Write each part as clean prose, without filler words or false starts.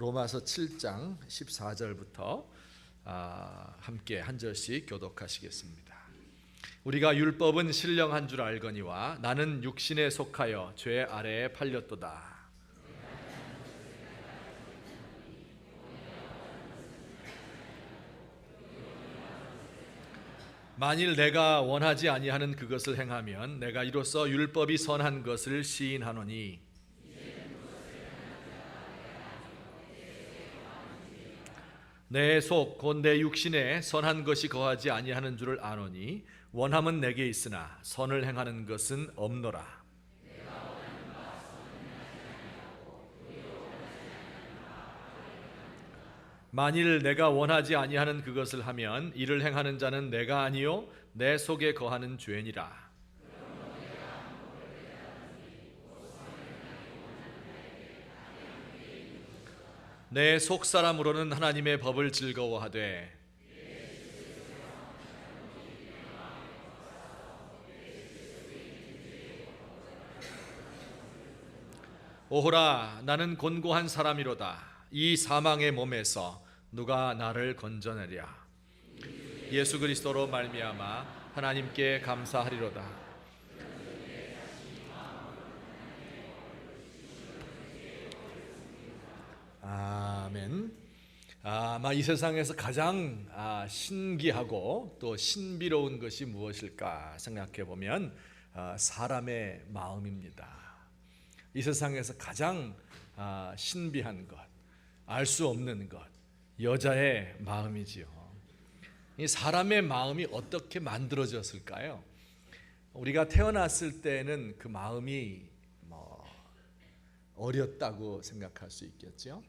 로마서 7장 14절부터 함께 한 절씩 교독하시겠습니다. 우리가 율법은 신령한 줄 알거니와 나는 육신에 속하여 죄 아래에 팔렸도다. 만일 내가 원하지 아니하는 그것을 행하면 내가 이로써 율법이 선한 것을 시인하노니 내 속 곧 내 육신에 선한 것이 거하지 아니하는 줄을 아노니 원함은 내게 있으나 선을 행하는 것은 없노라. 만일 내가 원하지 아니하는 그것을 하면 이를 행하는 자는 내가 아니요 내 속에 거하는 죄니라. 내 속사람으로는 하나님의 법을 즐거워하되 오호라 나는 곤고한 사람이로다. 이 사망의 몸에서 누가 나를 건져내랴. 예수 그리스도로 말미암아 하나님께 감사하리로다. 아멘. 아마 이 세상에서 가장 신기하고 또 신비로운 것이 무엇일까 생각해 보면 사람의 마음입니다. 이 세상에서 가장 신비한 것, 알 수 없는 것, 여자의 마음이지요. 이 사람의 마음이 어떻게 만들어졌을까요? 우리가 태어났을 때는 그 마음이 어렸다고 생각할 수 있겠죠.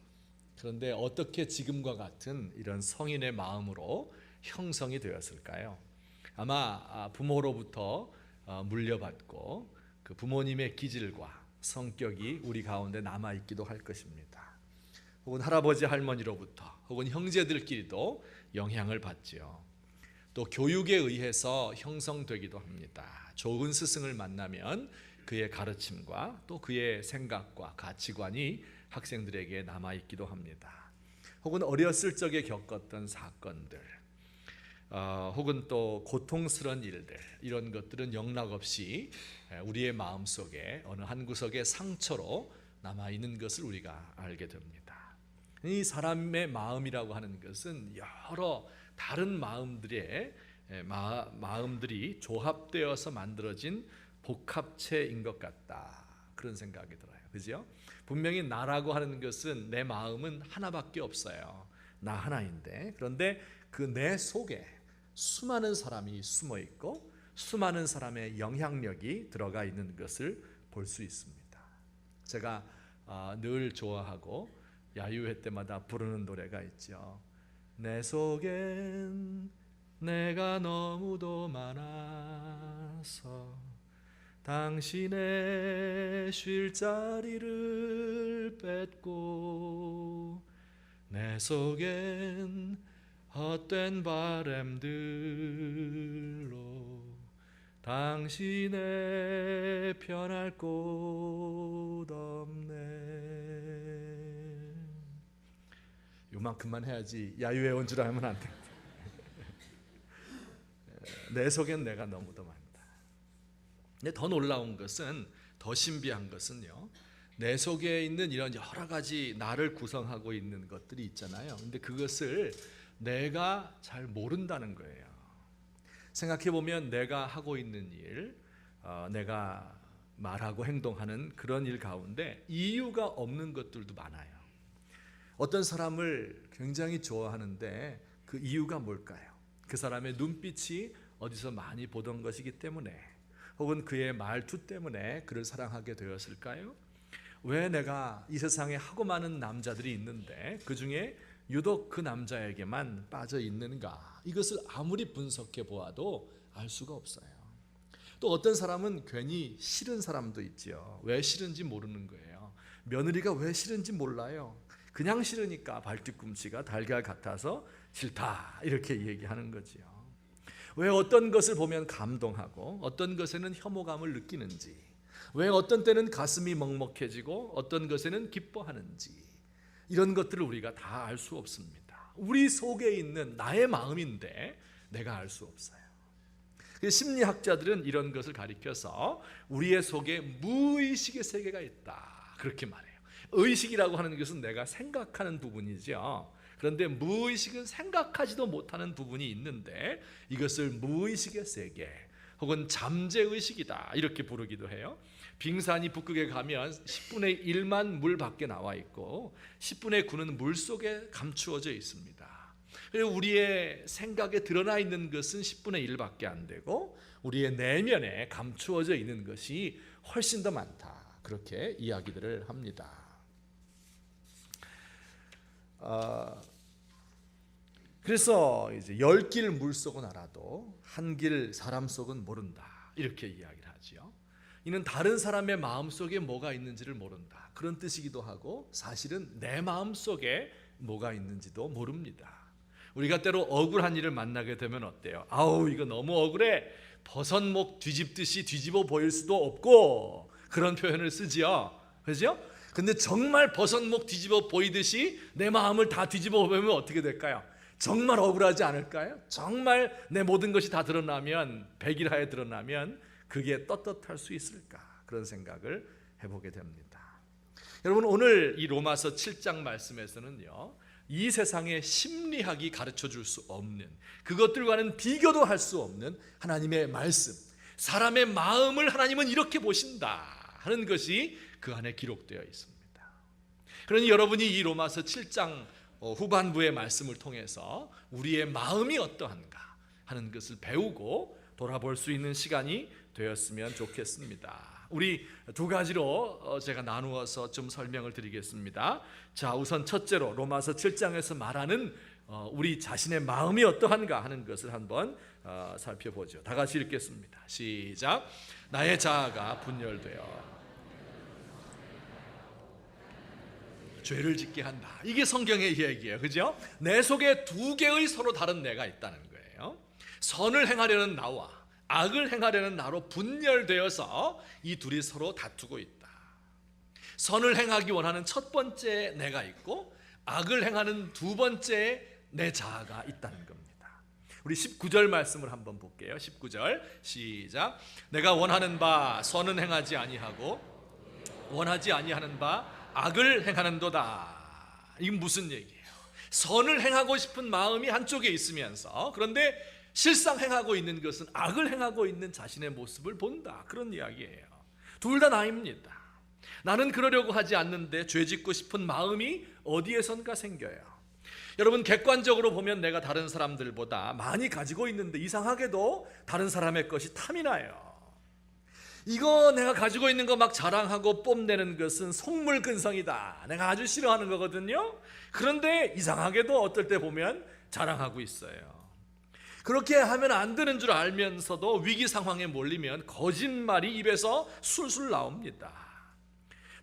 그런데 어떻게 지금과 같은 이런 성인의 마음으로 형성이 되었을까요? 아마 부모로부터 물려받고 그 부모님의 기질과 성격이 우리 가운데 남아있기도 할 것입니다. 혹은 할아버지 할머니로부터 혹은 형제들끼리도 영향을 받지요. 또 교육에 의해서 형성되기도 합니다. 좋은 스승을 만나면 그의 가르침과 또 그의 생각과 가치관이 학생들에게 남아있기도 합니다. 혹은 어렸을 적에 겪었던 사건들 혹은 또 고통스러운 일들, 이런 것들은 영락없이 우리의 마음속에 어느 한 구석에 상처로 남아있는 것을 우리가 알게 됩니다. 이 사람의 마음이라고 하는 것은 여러 다른 마음들이 조합되어서 만들어진 복합체인 것 같다, 그런 생각이 들어요. 그죠? 분명히 나라고 하는 것은, 내 마음은 하나밖에 없어요. 나 하나인데, 그런데 그 내 속에 수많은 사람이 숨어 있고 수많은 사람의 영향력이 들어가 있는 것을 볼 수 있습니다. 제가 늘 좋아하고 야유회 때마다 부르는 노래가 있죠. 내 속엔 내가 너무도 많아서 당신의 쉴 자리를 뺏고 내 속엔 헛된 바램들로 당신의 편할 곳 없네. 요만큼만 해야지 야유회 온 줄 알면 안 돼. 내 속엔 내가 너무도 많다. 근데 더 놀라운 것은, 더 신비한 것은요, 내 속에 있는 이런 여러 가지 나를 구성하고 있는 것들이 있잖아요. 근데 그것을 내가 잘 모른다는 거예요. 생각해보면 내가 하고 있는 일, 내가 말하고 행동하는 그런 일 가운데 이유가 없는 것들도 많아요. 어떤 사람을 굉장히 좋아하는데 그 이유가 뭘까요? 그 사람의 눈빛이 어디서 많이 보던 것이기 때문에, 혹은 그의 말투 때문에 그를 사랑하게 되었을까요? 왜 내가 이 세상에 하고 많은 남자들이 있는데 그 중에 유독 그 남자에게만 빠져 있는가? 이것을 아무리 분석해 보아도 알 수가 없어요. 또 어떤 사람은 괜히 싫은 사람도 있지요. 왜 싫은지 모르는 거예요. 며느리가 왜 싫은지 몰라요. 그냥 싫으니까 발뒤꿈치가 달걀 같아서 싫다, 이렇게 얘기하는 거지요. 왜 어떤 것을 보면 감동하고 어떤 것에는 혐오감을 느끼는지, 왜 어떤 때는 가슴이 먹먹해지고 어떤 것에는 기뻐하는지, 이런 것들을 우리가 다 알 수 없습니다. 우리 속에 있는 나의 마음인데 내가 알 수 없어요. 심리학자들은 이런 것을 가리켜서 우리의 속에 무의식의 세계가 있다 그렇게 말해요. 의식이라고 하는 것은 내가 생각하는 부분이죠. 그런데 무의식은 생각하지도 못하는 부분이 있는데 이것을 무의식의 세계 혹은 잠재의식이다 이렇게 부르기도 해요. 빙산이 북극에 가면 10분의 1만 물 밖에 나와 있고 10분의 9는 물 속에 감추어져 있습니다. 그리고 우리의 생각에 드러나 있는 것은 10분의 1밖에 안 되고 우리의 내면에 감추어져 있는 것이 훨씬 더 많다 그렇게 이야기들을 합니다. 그래서 이제 10길 물속은 알아도 한 길 사람 속은 모른다 이렇게 이야기를 하지요. 이는 다른 사람의 마음속에 뭐가 있는지를 모른다 그런 뜻이기도 하고 사실은 내 마음속에 뭐가 있는지도 모릅니다. 우리가 때로 억울한 일을 만나게 되면 어때요? 아우 이거 너무 억울해. 버선목 뒤집듯이 뒤집어 보일 수도 없고 그런 표현을 쓰지요. 그렇죠? 근데 정말 버선목 뒤집어 보이듯이 내 마음을 다 뒤집어 보면 어떻게 될까요? 정말 억울하지 않을까요? 정말 내 모든 것이 다 드러나면 백일하에 드러나면 그게 떳떳할 수 있을까? 그런 생각을 해보게 됩니다. 여러분 오늘 이 로마서 7장 말씀에서는요 이 세상의 심리학이 가르쳐줄 수 없는 그것들과는 비교도 할 수 없는 하나님의 말씀 사람의 마음을 하나님은 이렇게 보신다 하는 것이 그 안에 기록되어 있습니다. 그러니 여러분이 이 로마서 7장 후반부의 말씀을 통해서 우리의 마음이 어떠한가 하는 것을 배우고 돌아볼 수 있는 시간이 되었으면 좋겠습니다. 우리 두 가지로 제가 나누어서 좀 설명을 드리겠습니다. 자, 우선 첫째로 로마서 7장에서 말하는 우리 자신의 마음이 어떠한가 하는 것을 한번 살펴보죠. 다 같이 읽겠습니다. 시작. 나의 자아가 분열되어 죄를 짓게 한다. 이게 성경의 얘기예요. 그죠? 내 속에 두 개의 서로 다른 내가 있다는 거예요. 선을 행하려는 나와 악을 행하려는 나로 분열되어서 이 둘이 서로 다투고 있다. 선을 행하기 원하는 첫 번째 내가 있고 악을 행하는 두 번째 내 자아가 있다는 겁니다. 우리 19절 말씀을 한번 볼게요. 19절 시작. 내가 원하는 바 선은 행하지 아니하고 원하지 아니하는 바 악을 행하는도다. 이건 무슨 얘기예요? 선을 행하고 싶은 마음이 한쪽에 있으면서 그런데 실상 행하고 있는 것은 악을 행하고 있는 자신의 모습을 본다. 그런 이야기예요. 둘 다 나입니다. 나는 그러려고 하지 않는데 죄 짓고 싶은 마음이 어디에선가 생겨요. 여러분 객관적으로 보면 내가 다른 사람들보다 많이 가지고 있는데 이상하게도 다른 사람의 것이 탐이 나요. 이거 내가 가지고 있는 거 막 자랑하고 뽐내는 것은 속물근성이다. 내가 아주 싫어하는 거거든요. 그런데 이상하게도 어떨 때 보면 자랑하고 있어요. 그렇게 하면 안 되는 줄 알면서도 위기 상황에 몰리면 거짓말이 입에서 술술 나옵니다.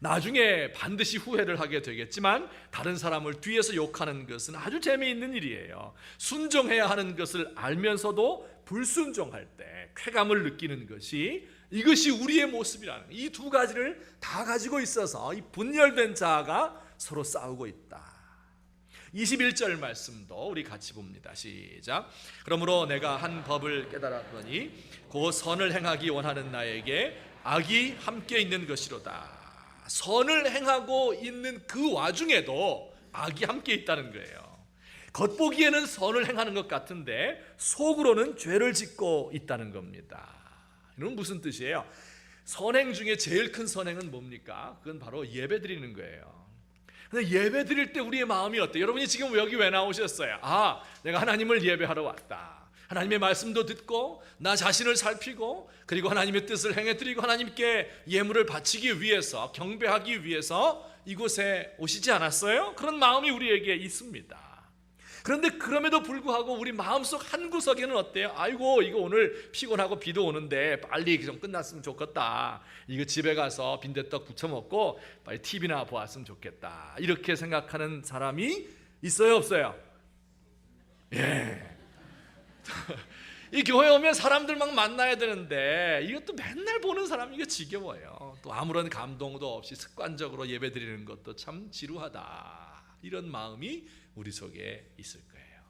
나중에 반드시 후회를 하게 되겠지만 다른 사람을 뒤에서 욕하는 것은 아주 재미있는 일이에요. 순종해야 하는 것을 알면서도 불순종할 때 쾌감을 느끼는 것이 이것이 우리의 모습이라는 이 두 가지를 다 가지고 있어서 이 분열된 자아가 서로 싸우고 있다. 21절 말씀도 우리 같이 봅니다. 시작. 그러므로 내가 한 법을 깨달았더니 그 선을 행하기 원하는 나에게 악이 함께 있는 것이로다. 선을 행하고 있는 그 와중에도 악이 함께 있다는 거예요. 겉보기에는 선을 행하는 것 같은데 속으로는 죄를 짓고 있다는 겁니다. 이건 무슨 뜻이에요? 선행 중에 제일 큰 선행은 뭡니까? 그건 바로 예배 드리는 거예요. 근데 예배 드릴 때 우리의 마음이 어때요? 여러분이 지금 여기 왜 나오셨어요? 아, 내가 하나님을 예배하러 왔다. 하나님의 말씀도 듣고 나 자신을 살피고 그리고 하나님의 뜻을 행해드리고 하나님께 예물을 바치기 위해서 경배하기 위해서 이곳에 오시지 않았어요? 그런 마음이 우리에게 있습니다. 그런데 그럼에도 불구하고 우리 마음속 한 구석에는 어때요? 아이고 이거 오늘 피곤하고 비도 오는데 빨리 좀 끝났으면 좋겠다. 이거 집에 가서 빈대떡 부쳐 먹고 빨리 TV나 보았으면 좋겠다. 이렇게 생각하는 사람이 있어요, 없어요? 예. 이 교회 오면 사람들 막 만나야 되는데 이것도 맨날 보는 사람이 이거 지겨워요. 또 아무런 감동도 없이 습관적으로 예배 드리는 것도 참 지루하다. 이런 마음이 우리 속에 있을 거예요.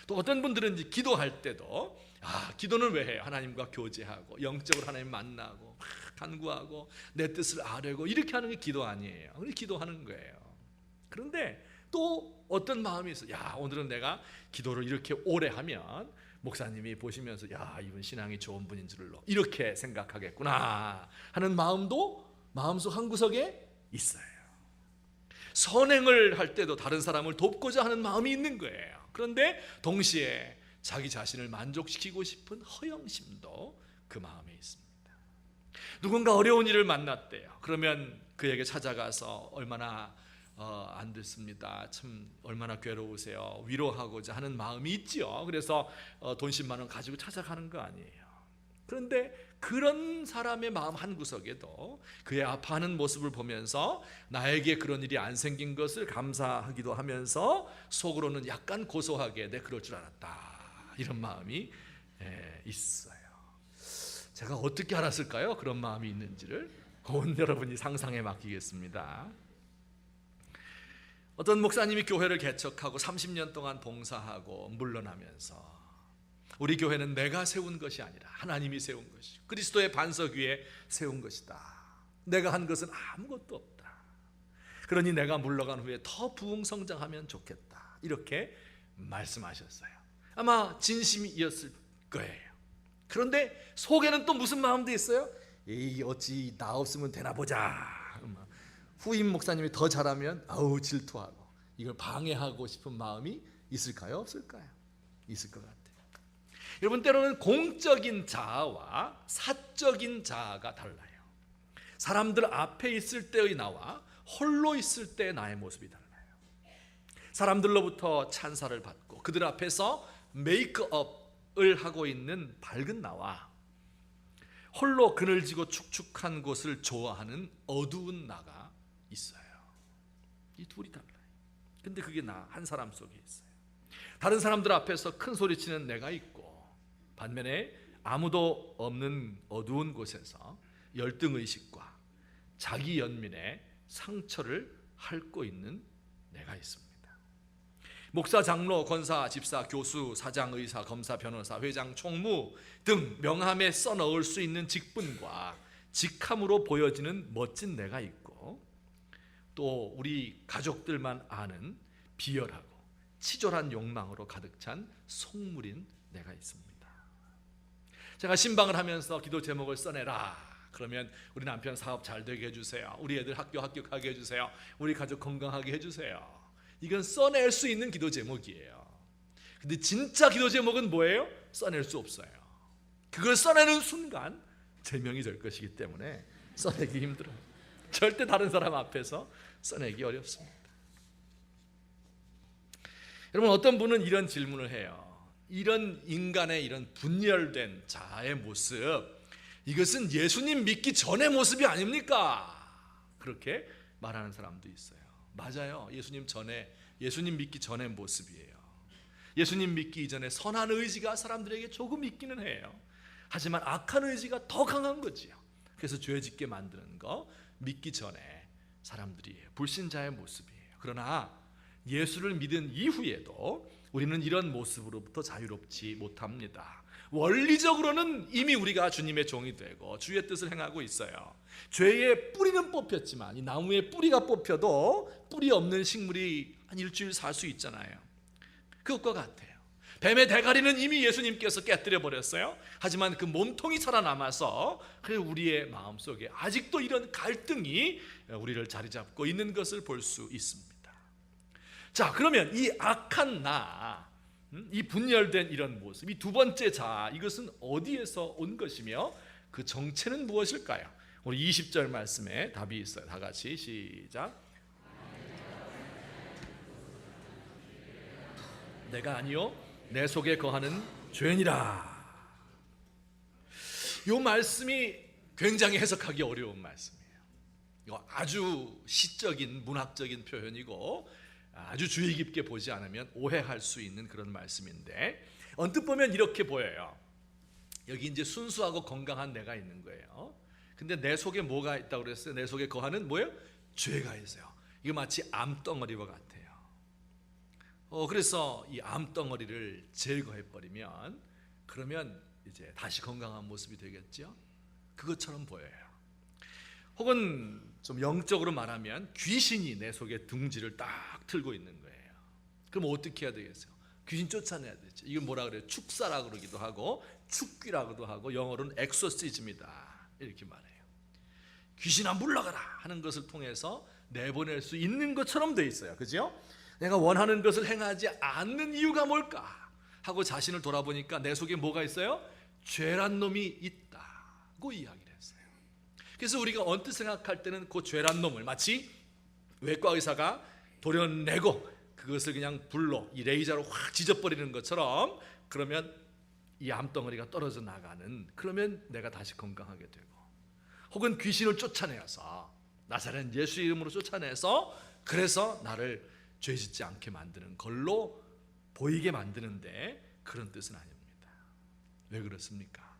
또 어떤 분들은 이제 기도할 때도 기도는 왜 해요? 하나님과 교제하고 영적으로 하나님 만나고 막 간구하고 내 뜻을 아뢰고 이렇게 하는 게 기도 아니에요. 기도하는 거예요. 그런데 또 어떤 마음이 있어요. 오늘은 내가 기도를 이렇게 오래 하면 목사님이 보시면서 이분 신앙이 좋은 분인 줄로 이렇게 생각하겠구나 하는 마음도 마음속 한구석에 있어요. 선행을 할 때도 다른 사람을 돕고자 하는 마음이 있는 거예요. 그런데 동시에 자기 자신을 만족시키고 싶은 허영심도 그 마음에 있습니다. 누군가 어려운 일을 만났대요. 그러면 그에게 찾아가서 얼마나 안 됐습니다. 참 얼마나 괴로우세요. 위로하고자 하는 마음이 있지요. 그래서 돈 10만 원 가지고 찾아가는 거 아니에요. 그런데 그런 사람의 마음 한구석에도 그의 아파하는 모습을 보면서 나에게 그런 일이 안 생긴 것을 감사하기도 하면서 속으로는 약간 고소하게 내 그럴 줄 알았다 이런 마음이 있어요. 제가 어떻게 알았을까요? 그런 마음이 있는지를 그건 여러분이 상상에 맡기겠습니다. 어떤 목사님이 교회를 개척하고 30년 동안 봉사하고 물러나면서 우리 교회는 내가 세운 것이 아니라 하나님이 세운 것이 그리스도의 반석 위에 세운 것이다. 내가 한 것은 아무것도 없다. 그러니 내가 물러간 후에 더 부흥성장하면 좋겠다. 이렇게 말씀하셨어요. 아마 진심이었을 거예요. 그런데 속에는 또 무슨 마음도 있어요? 어찌 나 없으면 되나 보자. 후임 목사님이 더 잘하면 질투하고 이걸 방해하고 싶은 마음이 있을까요? 없을까요? 있을 것 같아요. 여러분, 때로는 공적인 자아와 사적인 자아가 달라요. 사람들 앞에 있을 때의 나와 홀로 있을 때의 나의 모습이 달라요. 사람들로부터 찬사를 받고 그들 앞에서 메이크업을 하고 있는 밝은 나와 홀로 그늘지고 축축한 곳을 좋아하는 어두운 나가 있어요. 이 둘이 달라요. 근데 그게 나 한 사람 속에 있어요. 다른 사람들 앞에서 큰 소리치는 내가 있고 반면에 아무도 없는 어두운 곳에서 열등의식과 자기 연민의 상처를 핥고 있는 내가 있습니다. 목사, 장로, 권사, 집사, 교수, 사장, 의사, 검사, 변호사, 회장, 총무 등 명함에 써넣을 수 있는 직분과 직함으로 보여지는 멋진 내가 있고 또 우리 가족들만 아는 비열하고 치졸한 욕망으로 가득 찬 속물인 내가 있습니다. 제가 신방을 하면서 기도 제목을 써내라. 그러면 우리 남편 사업 잘 되게 해주세요. 우리 애들 학교 합격하게 해주세요. 우리 가족 건강하게 해주세요. 이건 써낼 수 있는 기도 제목이에요. 근데 진짜 기도 제목은 뭐예요? 써낼 수 없어요. 그걸 써내는 순간 제명이 될 것이기 때문에 써내기 힘들어요. 절대 다른 사람 앞에서 써내기 어렵습니다. 여러분, 어떤 분은 이런 질문을 해요. 이런 인간의 이런 분열된 자아의 모습, 이것은 예수님 믿기 전의 모습이 아닙니까? 그렇게 말하는 사람도 있어요. 맞아요. 예수님 믿기 전의 모습이에요. 예수님 믿기 이전에 선한 의지가 사람들에게 조금 있기는 해요. 하지만 악한 의지가 더 강한 거지요. 그래서 죄 짓게 만드는 거 믿기 전에 사람들이 불신자의 모습이에요. 그러나 예수를 믿은 이후에도 우리는 이런 모습으로부터 자유롭지 못합니다. 원리적으로는 이미 우리가 주님의 종이 되고 주의 뜻을 행하고 있어요. 죄의 뿌리는 뽑혔지만 이 나무의 뿌리가 뽑혀도 뿌리 없는 식물이 한 일주일 살 수 있잖아요. 그것과 같아요. 뱀의 대가리는 이미 예수님께서 깨뜨려 버렸어요. 하지만 그 몸통이 살아남아서 우리의 마음속에 아직도 이런 갈등이 우리를 자리 잡고 있는 것을 볼 수 있습니다. 자, 그러면 이 악한 나, 이 분열된 이런 모습, 이 두 번째 자아, 이것은 어디에서 온 것이며 그 정체는 무엇일까요? 우리 20절 말씀에 답이 있어요. 다 같이 시작. 내가 아니요 내 속에 거하는 죄니라. 이 말씀이 굉장히 해석하기 어려운 말씀이에요. 이거 아주 시적인 문학적인 표현이고 아주 주의 깊게 보지 않으면 오해할 수 있는 그런 말씀인데 언뜻 보면 이렇게 보여요. 여기 이제 순수하고 건강한 내가 있는 거예요. 근데 내 속에 뭐가 있다고 그랬어요? 내 속에 거하는 뭐예요? 죄가 있어요. 이거 마치 암덩어리와 같아요. 그래서 이 암덩어리를 제거해 버리면 그러면 이제 다시 건강한 모습이 되겠죠. 그것처럼 보여요. 혹은 좀 영적으로 말하면 귀신이 내 속에 둥지를 딱 틀고 있는 거예요. 그럼 어떻게 해야 되겠어요? 귀신 쫓아내야 되죠. 이걸 뭐라 그래요? 축사라 그러기도 하고 축귀라고도 하고 영어로는 엑소시즘이다 이렇게 말해요. 귀신아 물러가라 하는 것을 통해서 내보낼 수 있는 것처럼 돼 있어요. 그죠? 내가 원하는 것을 행하지 않는 이유가 뭘까 하고 자신을 돌아보니까 내 속에 뭐가 있어요? 죄란 놈이 있다고 이야기를 했어요. 그래서 우리가 언뜻 생각할 때는 그 죄란 놈을 마치 외과 의사가 도려내고 그것을 그냥 불로 이 레이저로 확 지져버리는 것처럼 그러면 이 암덩어리가 떨어져 나가는, 그러면 내가 다시 건강하게 되고, 혹은 귀신을 쫓아내서 나사렛 예수 이름으로 쫓아내서 그래서 나를 죄짓지 않게 만드는 걸로 보이게 만드는데 그런 뜻은 아닙니다. 왜 그렇습니까?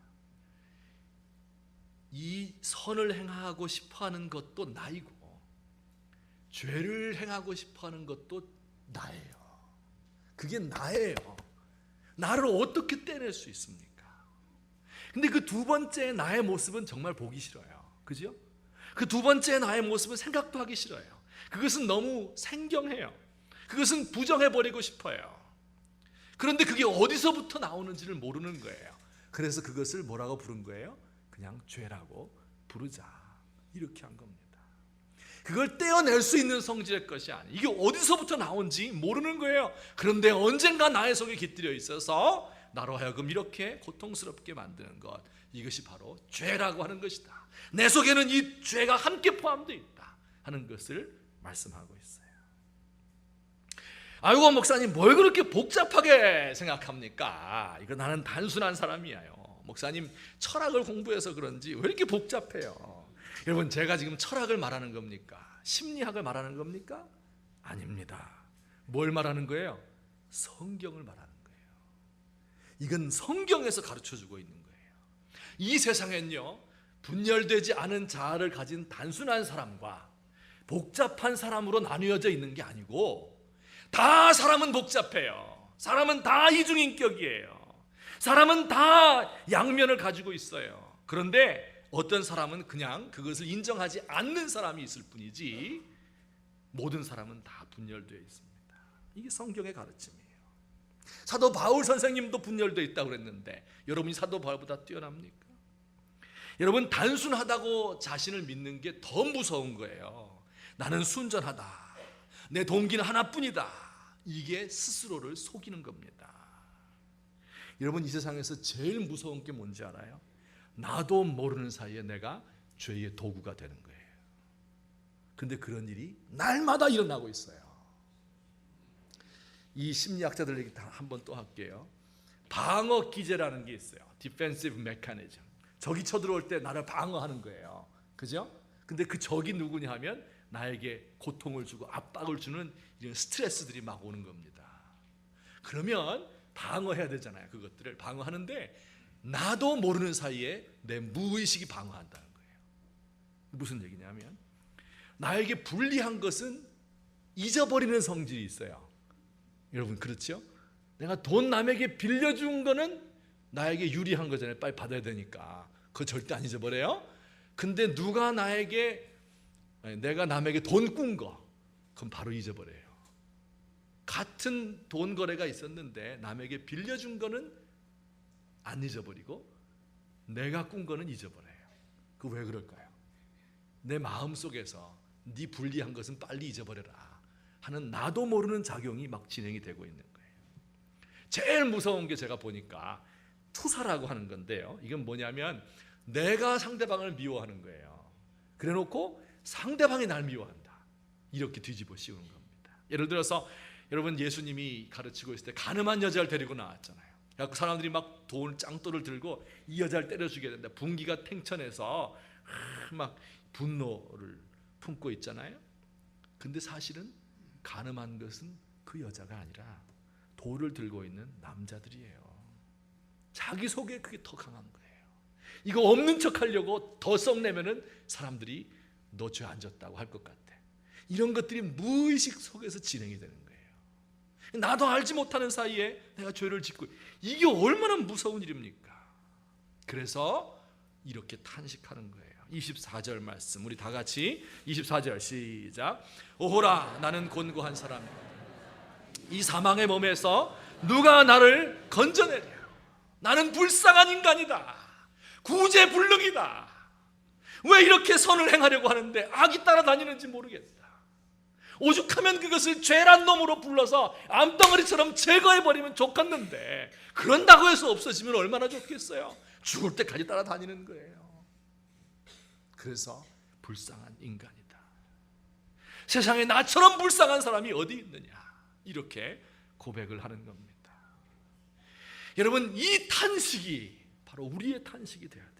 이 선을 행하고 싶어하는 것도 나이고 죄를 행하고 싶어하는 것도 나예요. 그게 나예요. 나를 어떻게 떼낼 수 있습니까? 근데 그 두 번째 나의 모습은 정말 보기 싫어요. 그죠? 그 두 번째 나의 모습은 생각도 하기 싫어요. 그것은 너무 생경해요. 그것은 부정해버리고 싶어요. 그런데 그게 어디서부터 나오는지를 모르는 거예요. 그래서 그것을 뭐라고 부른 거예요? 그냥 죄라고 부르자 이렇게 한 겁니다. 그걸 떼어낼 수 있는 성질의 것이 아니에요. 이게 어디서부터 나온지 모르는 거예요. 그런데 언젠가 나의 속에 깃들여 있어서 나로 하여금 이렇게 고통스럽게 만드는 것, 이것이 바로 죄라고 하는 것이다. 내 속에는 이 죄가 함께 포함되어 있다 하는 것을 말씀하고 있어요. 아이고 목사님 뭘 그렇게 복잡하게 생각합니까? 이거 나는 단순한 사람이에요. 목사님 철학을 공부해서 그런지 왜 이렇게 복잡해요? 여러분 제가 지금 철학을 말하는 겁니까? 심리학을 말하는 겁니까? 아닙니다. 뭘 말하는 거예요? 성경을 말하는 거예요. 이건 성경에서 가르쳐주고 있는 거예요. 이 세상엔요 분열되지 않은 자아를 가진 단순한 사람과 복잡한 사람으로 나뉘어져 있는 게 아니고 다 사람은 복잡해요. 사람은 다 이중인격이에요. 사람은 다 양면을 가지고 있어요. 그런데 어떤 사람은 그냥 그것을 인정하지 않는 사람이 있을 뿐이지 모든 사람은 다 분열되어 있습니다. 이게 성경의 가르침이에요. 사도 바울 선생님도 분열되어 있다고 그랬는데 여러분이 사도 바울보다 뛰어납니까? 여러분 단순하다고 자신을 믿는 게 더 무서운 거예요. 나는 순전하다. 내 동기는 하나뿐이다. 이게 스스로를 속이는 겁니다. 여러분 이 세상에서 제일 무서운 게 뭔지 알아요? 나도 모르는 사이에 내가 죄의 도구가 되는 거예요. 근데 그런 일이 날마다 일어나고 있어요. 이 심리학자들 얘기 한번 또 할게요. 방어 기제라는 게 있어요. Defensive mechanism. 적이 쳐들어올 때 나를 방어하는 거예요. 그죠? 근데 그 적이 누구냐 하면 나에게 고통을 주고 압박을 주는 이런 스트레스들이 막 오는 겁니다. 그러면 방어해야 되잖아요. 그것들을 방어하는데 나도 모르는 사이에 내 무의식이 방어한다는 거예요. 무슨 얘기냐면 나에게 불리한 것은 잊어버리는 성질이 있어요. 여러분 그렇죠? 내가 돈 남에게 빌려준 거는 나에게 유리한 거잖아요. 빨리 받아야 되니까 그거 절대 안 잊어버려요. 근데 누가 내가 남에게 돈 꾼 거 그럼 바로 잊어버려요. 같은 돈 거래가 있었는데 남에게 빌려준 거는 안 잊어버리고 내가 꾼 거는 잊어버려요. 그 왜 그럴까요? 내 마음속에서 네 불리한 것은 빨리 잊어버려라 하는 나도 모르는 작용이 막 진행이 되고 있는 거예요. 제일 무서운 게 제가 보니까 투사라고 하는 건데요. 이건 뭐냐면 내가 상대방을 미워하는 거예요. 그래놓고 상대방이 날 미워한다. 이렇게 뒤집어 씌우는 겁니다. 예를 들어서 여러분 예수님이 가르치고 있을 때 가늠한 여자를 데리고 나왔잖아요. 그래서 사람들이 막 돈 짱돌을 들고 이 여자를 때려 죽여야 된다. 분기가 탱천해서 막 분노를 품고 있잖아요. 근데 사실은 가늠한 것은 그 여자가 아니라 돌을 들고 있는 남자들이에요. 자기 속에 그게 더 강한 거예요. 이거 없는 척 하려고 더 썩내면은 사람들이 너 죄 안 졌다고 할 것 같아. 이런 것들이 무의식 속에서 진행이 되는 거예요. 나도 알지 못하는 사이에 내가 죄를 짓고, 이게 얼마나 무서운 일입니까? 그래서 이렇게 탄식하는 거예요. 24절 말씀, 우리 다 같이 24절 시작. 오호라, 나는 곤고한 사람이다. 이 사망의 몸에서 누가 나를 건져내랴. 나는 불쌍한 인간이다. 구제불능이다. 왜 이렇게 선을 행하려고 하는데 악이 따라다니는지 모르겠다. 오죽하면 그것을 죄란 놈으로 불러서 암덩어리처럼 제거해버리면 좋겠는데, 그런다고 해서 없어지면 얼마나 좋겠어요. 죽을 때까지 따라다니는 거예요. 그래서 불쌍한 인간이다. 세상에 나처럼 불쌍한 사람이 어디 있느냐, 이렇게 고백을 하는 겁니다. 여러분, 이 탄식이 바로 우리의 탄식이 되어야 돼요.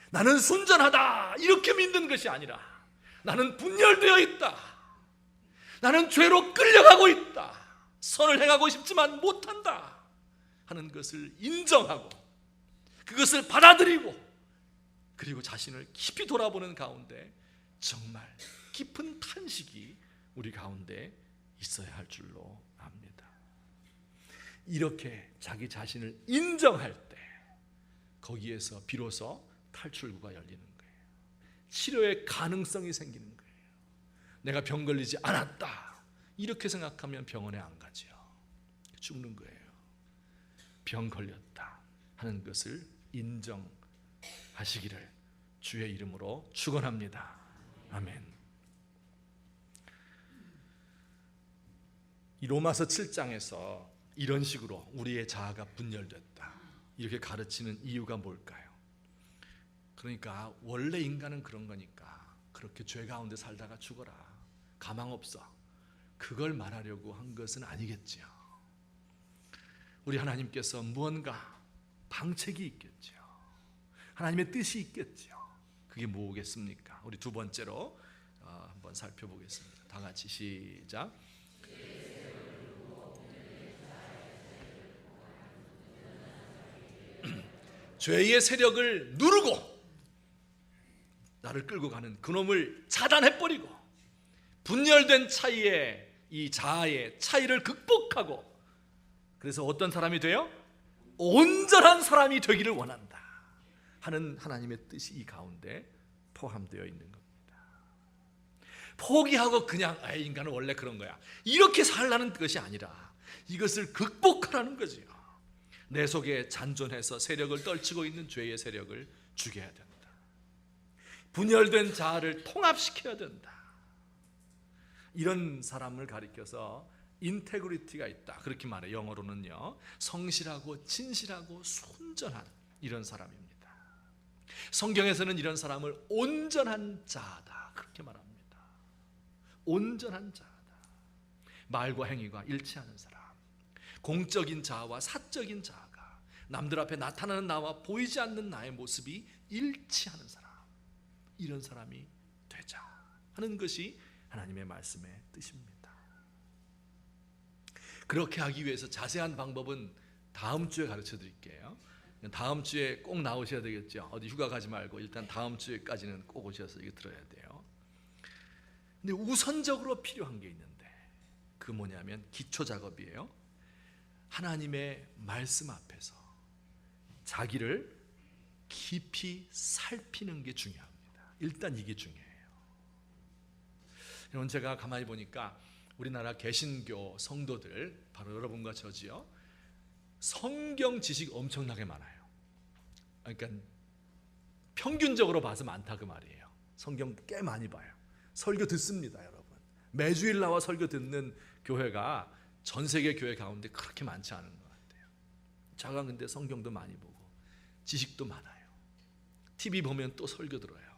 나는 순전하다 이렇게 믿는 것이 아니라, 나는 분열되어 있다, 나는 죄로 끌려가고 있다, 선을 행하고 싶지만 못한다 하는 것을 인정하고 그것을 받아들이고, 그리고 자신을 깊이 돌아보는 가운데 정말 깊은 탄식이 우리 가운데 있어야 할 줄로 압니다. 이렇게 자기 자신을 인정할 때 거기에서 비로소 탈출구가 열리는 거예요. 치료의 가능성이 생기는 거예요. 내가 병 걸리지 않았다 이렇게 생각하면 병원에 안 가죠. 죽는 거예요. 병 걸렸다 하는 것을 인정하시기를 주의 이름으로 축원합니다. 아멘. 이 로마서 7장에서 이런 식으로 우리의 자아가 분열됐다 이렇게 가르치는 이유가 뭘까요? 그러니까 원래 인간은 그런 거니까 그렇게 죄 가운데 살다가 죽어라, 가망 없어, 그걸 말하려고 한 것은 아니겠지요. 우리 하나님께서 무언가 방책이 있겠죠. 하나님의 뜻이 있겠죠. 그게 뭐겠습니까? 우리 두 번째로 한번 살펴보겠습니다. 다 같이 시작. 죄의 세력을 누르고 나를 끌고 가는 그놈을 차단해버리고, 분열된 차이의 이 자아의 차이를 극복하고, 그래서 어떤 사람이 돼요? 온전한 사람이 되기를 원한다 하는 하나님의 뜻이 이 가운데 포함되어 있는 겁니다. 포기하고 그냥 인간은 원래 그런 거야 이렇게 살라는 것이 아니라, 이것을 극복하라는 거지요. 내 속에 잔존해서 세력을 떨치고 있는 죄의 세력을 죽여야 된다. 분열된 자아를 통합시켜야 된다. 이런 사람을 가리켜서 인테그리티가 있다 그렇게 말해요. 영어로는요, 성실하고 진실하고 순전한 이런 사람입니다. 성경에서는 이런 사람을 온전한 자다 그렇게 말합니다. 온전한 자다. 말과 행위가 일치하는 사람, 공적인 자아와 사적인 자아가, 남들 앞에 나타나는 나와 보이지 않는 나의 모습이 일치하는 사람, 이런 사람이 되자 하는 것이 하나님의 말씀의 뜻입니다. 그렇게 하기 위해서 자세한 방법은 다음 주에 가르쳐 드릴게요. 다음 주에 꼭 나오셔야 되겠죠. 어디 휴가 가지 말고 일단 다음 주에까지는 꼭 오셔서 이거 들어야 돼요. 근데 우선적으로 필요한 게 있는데, 그 뭐냐면 기초 작업이에요. 하나님의 말씀 앞에서 자기를 깊이 살피는 게 중요합니다. 일단 이게 중요해요. 여러분, 제가 가만히 보니까 우리나라 개신교 성도들, 바로 여러분과 저지요, 성경 지식 엄청나게 많아요. 그러니까 평균적으로 봐서 많다 그 말이에요. 성경 꽤 많이 봐요. 설교 듣습니다. 여러분, 매주일 나와 설교 듣는 교회가 전 세계 교회 가운데 그렇게 많지 않은 것 같아요. 제가 근데 성경도 많이 보고 지식도 많아요. TV 보면 또 설교 들어요.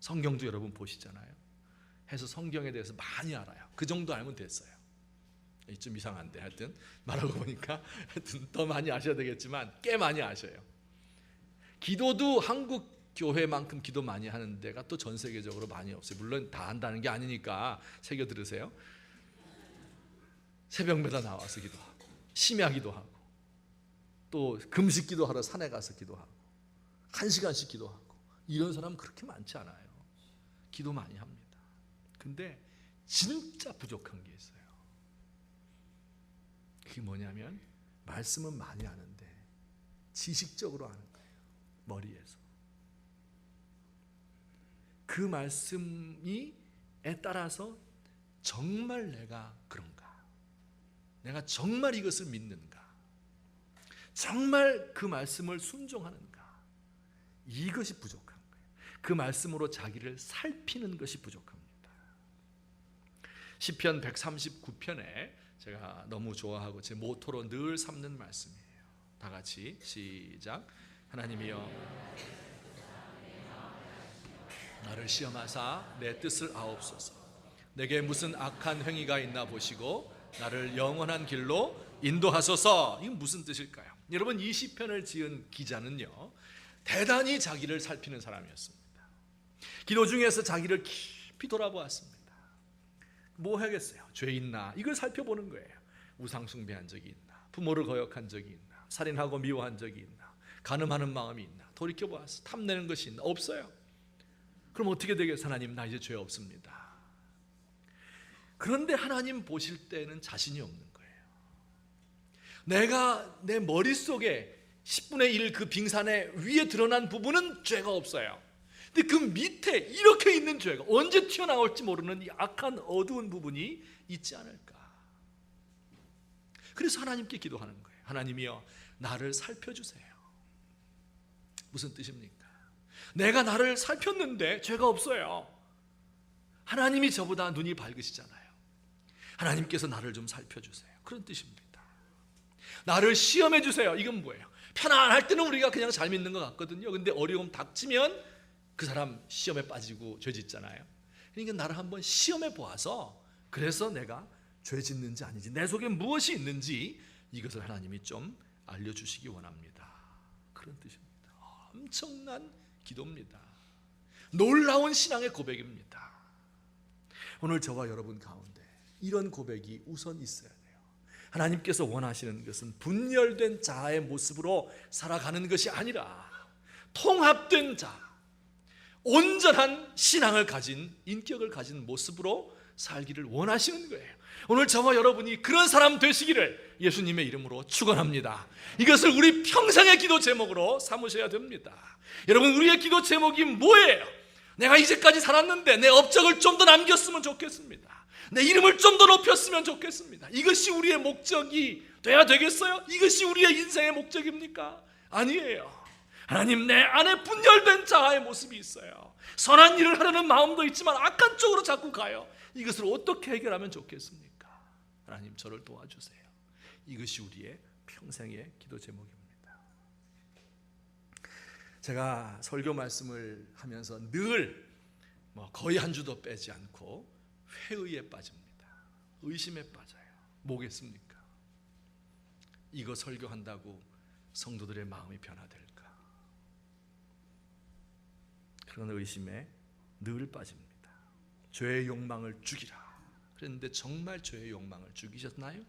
성경도 여러분 보시잖아요. 해서 성경에 대해서 많이 알아요. 그 정도 알면 됐어요. 좀 이상한데 하여튼 말하고 보니까 하여튼 더 많이 아셔야 되겠지만 꽤 많이 아셔요. 기도도 한국 교회만큼 기도 많이 하는 데가 또 전 세계적으로 많이 없어요. 물론 다 한다는 게 아니니까 새겨 들으세요. 새벽마다 나와서 기도하고, 심야 기도하고, 또 금식 기도하러 산에 가서 기도하고, 1시간씩 기도하고, 이런 사람 그렇게 많지 않아요. 기도 많이 합니다. 근데 진짜 부족한 게 있어요. 그게 뭐냐면 말씀은 많이 아는데 지식적으로 아는 거예요. 머리에서. 그 말씀에 따라서 정말 내가 그런가? 내가 정말 이것을 믿는가? 정말 그 말씀을 순종하는가? 이것이 부족한 거예요. 그 말씀으로 자기를 살피는 것이 부족합니다. 시편 139편에 제가 너무 좋아하고 제 모토로 늘 삼는 말씀이에요. 다 같이 시작. 하나님이여 나를 시험하사 내 뜻을 아옵소서. 내게 무슨 악한 행위가 있나 보시고 나를 영원한 길로 인도하소서. 이건 무슨 뜻일까요? 여러분, 이 시편을 지은 기자는요 대단히 자기를 살피는 사람이었습니다. 기도 중에서 자기를 깊이 돌아보았습니다. 뭐 하겠어요? 죄 있나? 이걸 살펴보는 거예요. 우상 숭배한 적이 있나? 부모를 거역한 적이 있나? 살인하고 미워한 적이 있나? 간음하는 마음이 있나? 돌이켜보았어. 탐내는 것이 있나? 없어요. 그럼 어떻게 되겠어요? 하나님, 나 이제 죄 없습니다. 그런데 하나님 보실 때는 자신이 없는 거예요. 내가 내 머릿속에 10분의 1 그 빙산의 위에 드러난 부분은 죄가 없어요. 근데 그 밑에 이렇게 있는 죄가 언제 튀어나올지 모르는 이 악한 어두운 부분이 있지 않을까. 그래서 하나님께 기도하는 거예요. 하나님이여 나를 살펴주세요. 무슨 뜻입니까? 내가 나를 살폈는데 죄가 없어요. 하나님이 저보다 눈이 밝으시잖아요. 하나님께서 나를 좀 살펴주세요. 그런 뜻입니다. 나를 시험해 주세요. 이건 뭐예요? 편안할 때는 우리가 그냥 잘 믿는 것 같거든요. 근데 어려움 닥치면 그 사람 시험에 빠지고 죄 짓잖아요. 그러니까 나를 한번 시험해 보아서 그래서 내가 죄 짓는지 아닌지 내 속에 무엇이 있는지 이것을 하나님이 좀 알려주시기 원합니다. 그런 뜻입니다. 엄청난 기도입니다. 놀라운 신앙의 고백입니다. 오늘 저와 여러분 가운데 이런 고백이 우선 있어야 돼요. 하나님께서 원하시는 것은 분열된 자아의 모습으로 살아가는 것이 아니라 통합된 자, 온전한 신앙을 가진, 인격을 가진 모습으로 살기를 원하시는 거예요. 오늘 저와 여러분이 그런 사람 되시기를 예수님의 이름으로 축원합니다. 이것을 우리 평생의 기도 제목으로 삼으셔야 됩니다. 여러분, 우리의 기도 제목이 뭐예요? 내가 이제까지 살았는데 내 업적을 좀 더 남겼으면 좋겠습니다. 내 이름을 좀 더 높였으면 좋겠습니다. 이것이 우리의 목적이 돼야 되겠어요? 이것이 우리의 인생의 목적입니까? 아니에요. 하나님, 내 안에 분열된 자아의 모습이 있어요. 선한 일을 하려는 마음도 있지만 악한 쪽으로 자꾸 가요. 이것을 어떻게 해결하면 좋겠습니까? 하나님, 저를 도와주세요. 이것이 우리의 평생의 기도 제목입니다. 제가 설교 말씀을 하면서 늘 거의 한 주도 빼지 않고 회의에 빠집니다. 의심에 빠져요. 뭐겠습니까? 이거 설교한다고 성도들의 마음이 변화될까? 그런 의심에 늘 빠집니다. 죄의 욕망을 죽이라 그랬는데 정말 죄의 욕망을 죽이셨나요?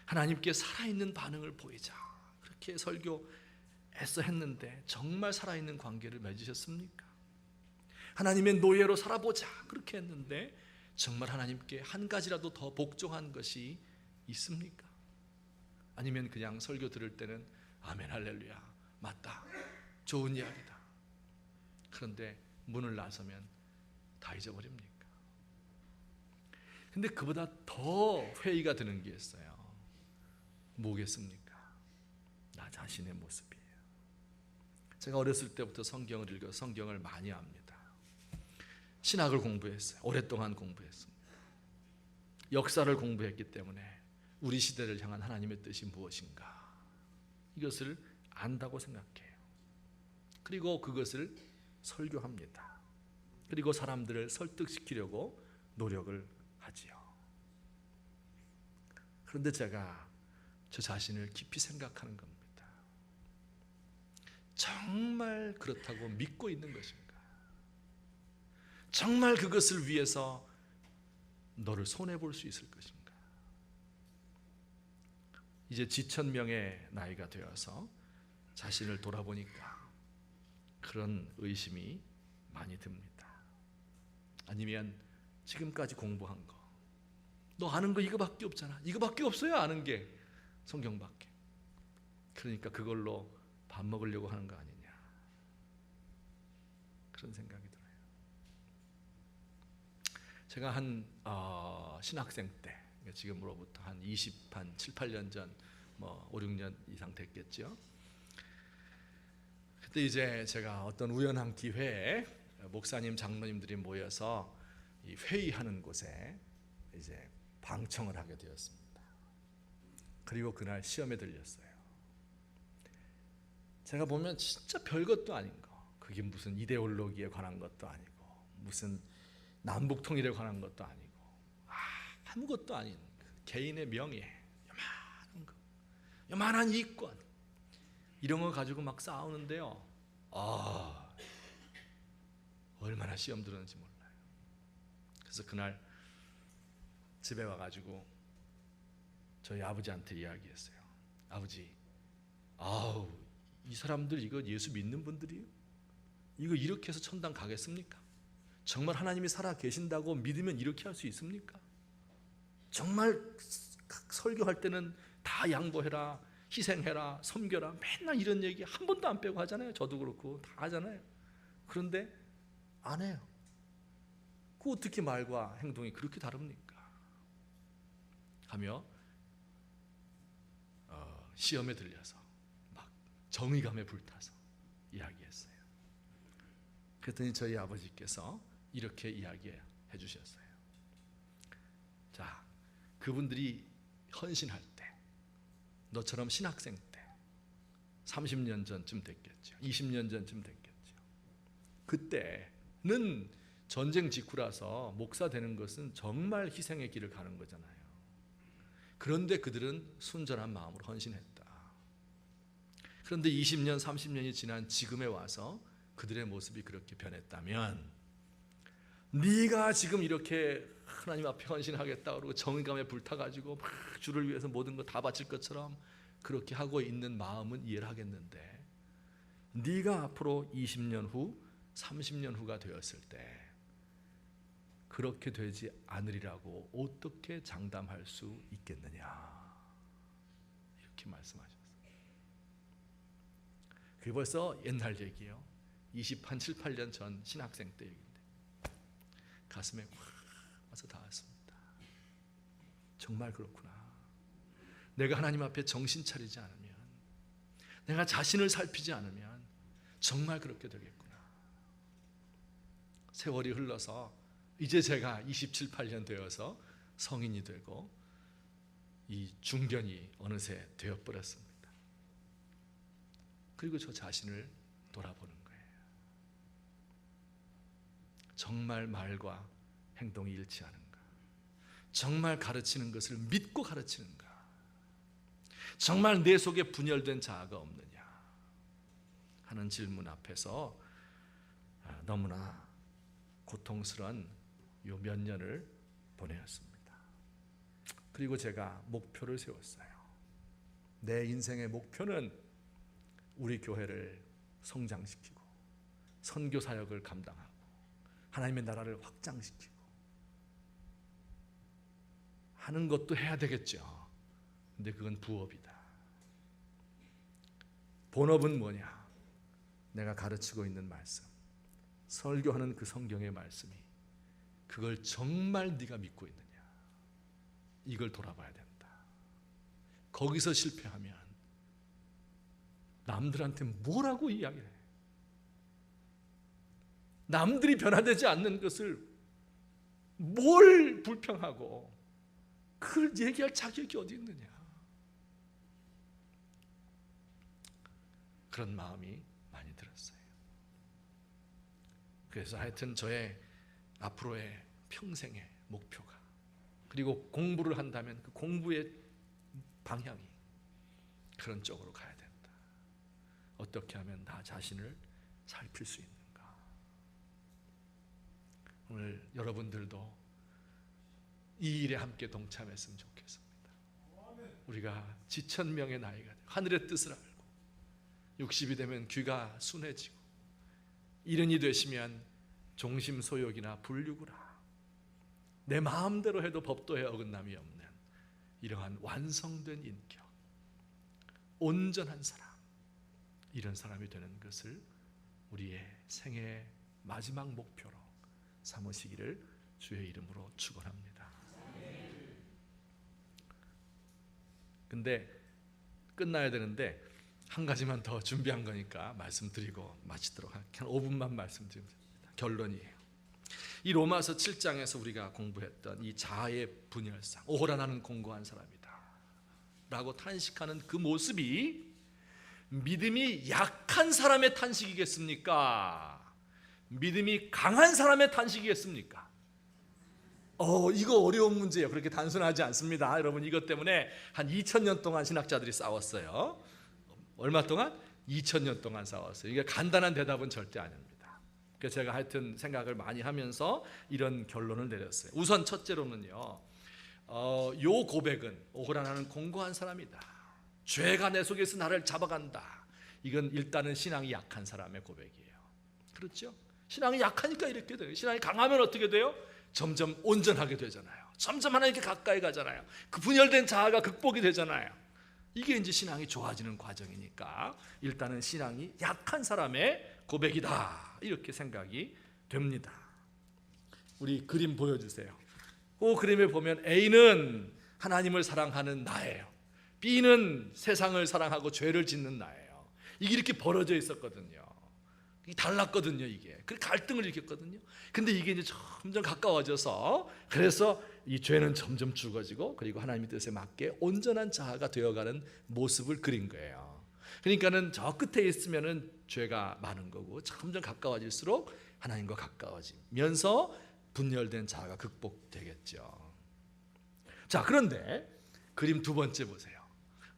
하나님께 살아있는 반응을 보이자 그렇게 설교해서 했는데 정말 살아있는 관계를 맺으셨습니까? 하나님의 노예로 살아보자 그렇게 했는데 정말 하나님께 한 가지라도 더 복종한 것이 있습니까? 아니면 그냥 설교 들을 때는 아멘 할렐루야 맞다 좋은 이야기다, 그런데 문을 나서면 다 잊어버립니까? 근데 그보다 더 회의가 드는 게 있어요. 뭐겠습니까? 나 자신의 모습이에요. 제가 어렸을 때부터 성경을 읽어 성경을 많이 압니다. 신학을 공부했어요. 오랫동안 공부했습니다. 역사를 공부했기 때문에 우리 시대를 향한 하나님의 뜻이 무엇인가 이것을 안다고 생각해요. 그리고 그것을 설교합니다. 그리고 사람들을 설득시키려고 노력을 하지요. 그런데 제가 저 자신을 깊이 생각하는 겁니다. 정말 그렇다고 믿고 있는 것인가? 정말 그것을 위해서 너를 손해볼 수 있을 것인가? 이제 지천명의 나이가 되어서 자신을 돌아보니까 그런 의심이 많이 듭니다. 아니면 지금까지 공부한 거. 너 아는 거 이거밖에 없잖아. 이거밖에 없어요, 아는 게. 성경밖에. 그러니까 그걸로 밥 먹으려고 하는 거 아니냐. 그런 생각이 들어요. 제가 한 신학생 때, 지금으로부터 한 7, 8년 전, 5, 6년 이상 됐겠죠. 그때 이제 제가 어떤 우연한 기회에 목사님, 장로님들이 모여서 이 회의하는 곳에 이제 방청을 하게 되었습니다. 그리고 그날 시험에 들렸어요. 제가 보면 진짜 별것도 아닌 거. 그게 무슨 이데올로기에 관한 것도 아니고, 무슨 남북 통일에 관한 것도 아니고, 아무것도 아닌 개인의 명예, 요만한 거, 요만한 이권, 이런 거 가지고 막 싸우는데요. 얼마나 시험 들었는지 몰라요. 그래서 그날 집에 와가지고 저희 아버지한테 이야기했어요. 아버지, 이 사람들 이거 예수 믿는 분들이에요? 이거 이렇게 해서 천당 가겠습니까? 정말 하나님이 살아 계신다고 믿으면 이렇게 할 수 있습니까? 정말 설교할 때는 다 양보해라, 희생해라, 섬겨라, 맨날 이런 얘기 한 번도 안 빼고 하잖아요. 저도 그렇고 다 하잖아요. 그런데 안 해요. 그 어떻게 말과 행동이 그렇게 다릅니까? 하며 시험에 들려서 막 정의감에 불타서 이야기했어요. 그랬더니 저희 아버지께서 이렇게 이야기해 주셨어요. 자, 그분들이 헌신할 때, 너처럼 신학생 때 30년 전쯤 됐겠죠. 20년 전쯤 됐겠죠. 그때는 전쟁 직후라서 목사 되는 것은 정말 희생의 길을 가는 거잖아요. 그런데 그들은 순전한 마음으로 헌신했다. 그런데 20년, 30년이 지난 지금에 와서 그들의 모습이 그렇게 변했다면, 네가 지금 이렇게 하나님 앞에 헌신하겠다 그러고 정의감에 불타가지고 막 주를 위해서 모든 거 다 바칠 것처럼 그렇게 하고 있는 마음은 이해를 하겠는데, 네가 앞으로 20년 후, 30년 후가 되었을 때 그렇게 되지 않으리라고 어떻게 장담할 수 있겠느냐, 이렇게 말씀하셨어요. 그게 벌써 옛날 얘기예요. 7, 8년 전 신학생 때 얘기인데 가슴에 확 와서 닿았습니다. 정말 그렇구나. 내가 하나님 앞에 정신 차리지 않으면, 내가 자신을 살피지 않으면 정말 그렇게 되겠구나. 세월이 흘러서 이제 제가 27, 8년 되어서 성인이 되고 이 중견이 어느새 되어버렸습니다. 그리고 저 자신을 돌아보는 거예요. 정말 말과 행동이 일치하는가? 정말 가르치는 것을 믿고 가르치는가? 정말 내 속에 분열된 자아가 없느냐 하는 질문 앞에서 너무나 고통스러운 요 몇 년을 보내었습니다. 그리고 제가 목표를 세웠어요. 내 인생의 목표는 우리 교회를 성장시키고 선교 사역을 감당하고 하나님의 나라를 확장시키고 하는 것도 해야 되겠죠. 근데 그건 부업이다. 본업은 뭐냐? 내가 가르치고 있는 말씀, 설교하는 그 성경의 말씀이 그걸 정말 네가 믿고 있느냐, 이걸 돌아봐야 된다. 거기서 실패하면 남들한테 뭐라고 이야기를 해? 남들이 변화되지 않는 것을 뭘 불평하고 그걸 얘기할 자격이 어디 있느냐. 그런 마음이 많이 들었어요. 그래서 하여튼 저의 앞으로의 평생의 목표가, 그리고 공부를 한다면 그 공부의 방향이 그런 쪽으로 가야 된다. 어떻게 하면 나 자신을 살필 수 있는가. 오늘 여러분들도 이 일에 함께 동참했으면 좋겠습니다. 우리가 지천명의 나이가 되고 하늘의 뜻을 알고 60이 되면 귀가 순해지고 70이 되시면 종심소욕이나 불육으라 내 마음대로 해도 법도에 어긋남이 없는 이러한 완성된 인격, 온전한 사람, 이런 사람이 되는 것을 우리의 생애의 마지막 목표로 삼으시기를 주의 이름으로 축원합니다. 근데 끝나야 되는데 한 가지만 더 준비한 거니까 말씀드리고 마치도록 할게요. 한 5분만 말씀드리면 됩니다. 결론이에요. 이 로마서 7장에서 우리가 공부했던 이 자아의 분열상, 오호라 나는 공고한 사람이다 라고 탄식하는 그 모습이 믿음이 약한 사람의 탄식이겠습니까? 믿음이 강한 사람의 탄식이겠습니까? 이거 어려운 문제예요. 그렇게 단순하지 않습니다. 여러분, 이것 때문에 한 2000년 동안 신학자들이 싸웠어요. 얼마 동안? 2000년 동안 싸웠어요. 이게 간단한 대답은 절대 아닙니다. 그래서 제가 하여튼 생각을 많이 하면서 이런 결론을 내렸어요. 우선 첫째로는요, 요 고백은 오호라 나는 공고한 사람이다, 죄가 내 속에서 나를 잡아간다, 이건 일단은 신앙이 약한 사람의 고백이에요. 그렇죠? 신앙이 약하니까 이렇게 돼요. 신앙이 강하면 어떻게 돼요? 점점 온전하게 되잖아요. 점점 하나님께 가까이 가잖아요. 그 분열된 자아가 극복이 되잖아요. 이게 이제 신앙이 좋아지는 과정이니까 일단은 신앙이 약한 사람의 고백이다, 이렇게 생각이 됩니다. 우리 그림 보여주세요. 그 그림에 보면 A는 하나님을 사랑하는 나예요. B는 세상을 사랑하고 죄를 짓는 나예요. 이게 이렇게 벌어져 있었거든요. 이게 달랐거든요. 이게 그 갈등을 일으켰거든요. 근데 이게 이제 점점 가까워져서, 그래서 이 죄는 점점 죽어지고, 그리고 하나님의 뜻에 맞게 온전한 자아가 되어가는 모습을 그린 거예요. 그러니까는 저 끝에 있으면은 죄가 많은 거고, 점점 가까워질수록 하나님과 가까워지면서 분열된 자아가 극복되겠죠. 자, 그런데 그림 두 번째 보세요.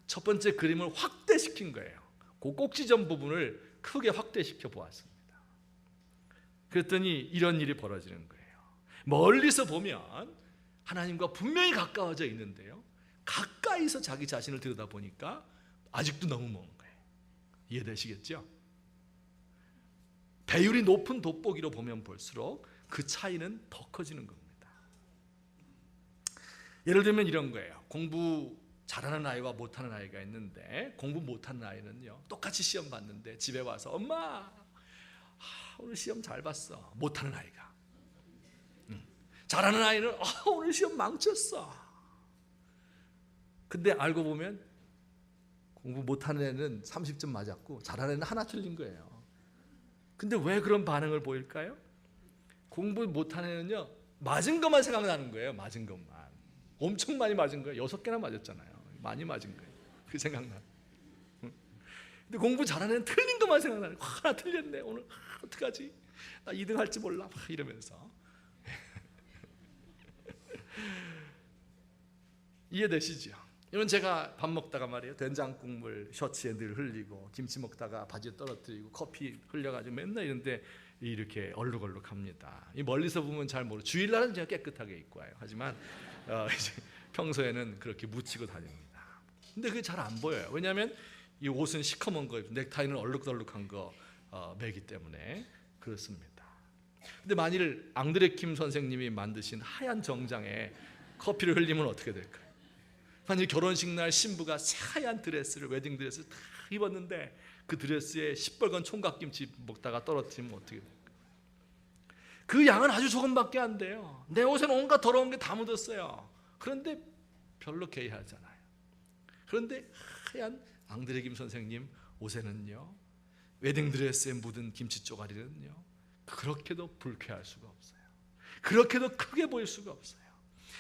첫 번째 그림을 확대시킨 거예요. 그 꼭지점 부분을 크게 확대시켜 보았습니다. 그랬더니 이런 일이 벌어지는 거예요. 멀리서 보면 하나님과 분명히 가까워져 있는데요, 가까이서 자기 자신을 들여다보니까 아직도 너무 먼 거예요. 이해되시겠죠? 배율이 높은 돋보기로 보면 볼수록 그 차이는 더 커지는 겁니다. 예를 들면 이런 거예요. 공부 잘하는 아이와 못하는 아이가 있는데, 공부 못하는 아이는요, 똑같이 시험 봤는데 집에 와서 엄마, 오늘 시험 잘 봤어. 못하는 아이가. 잘하는 아이는 오늘 시험 망쳤어. 근데 알고 보면 공부 못하는 애는 30점 맞았고 잘하는 애는 하나 틀린 거예요. 근데 왜 그런 반응을 보일까요? 공부 못하는 애는요, 맞은 것만 생각나는 거예요. 맞은 것만. 엄청 많이 맞은 거예요. 6개나 맞았잖아요. 많이 맞은 거예요. 그 생각나. 근데 공부 잘하는 애는 틀린 것만 생각나는 거예요. 하나 틀렸네. 오늘 어떡하지? 나 2등 할지 몰라. 이러면서. 이해되시죠? 이건 제가 밥 먹다가 말이에요, 된장 국물 셔츠에 늘 흘리고, 김치 먹다가 바지에 떨어뜨리고, 커피 흘려가지고 맨날 이런데 이렇게 얼룩얼룩합니다. 이 멀리서 보면 잘 모르고, 주일날은 제가 깨끗하게 입고 와요. 하지만 이제 평소에는 그렇게 묻히고 다닙니다. 근데 그게 잘 안 보여요. 왜냐하면 이 옷은 시커먼 거 입고 넥타이는 얼룩덜룩한 거 매기 때문에 그렇습니다. 근데 만일 앙드레 킴 선생님이 만드신 하얀 정장에 커피를 흘리면 어떻게 될까요? 만일 결혼식 날 신부가 새하얀 드레스를, 웨딩 드레스를 다 입었는데 그 드레스에 시뻘건 총각김치 먹다가 떨어뜨리면 어떻게 될까요? 그 양은 아주 조금밖에 안 돼요. 내 옷에는 온갖 더러운 게 다 묻었어요. 그런데 별로 개의하잖아요. 그런데 하얀 앙드레 김 선생님 옷에는요, 웨딩 드레스에 묻은 김치 쪼가리는요, 그렇게도 불쾌할 수가 없어요. 그렇게도 크게 보일 수가 없어요.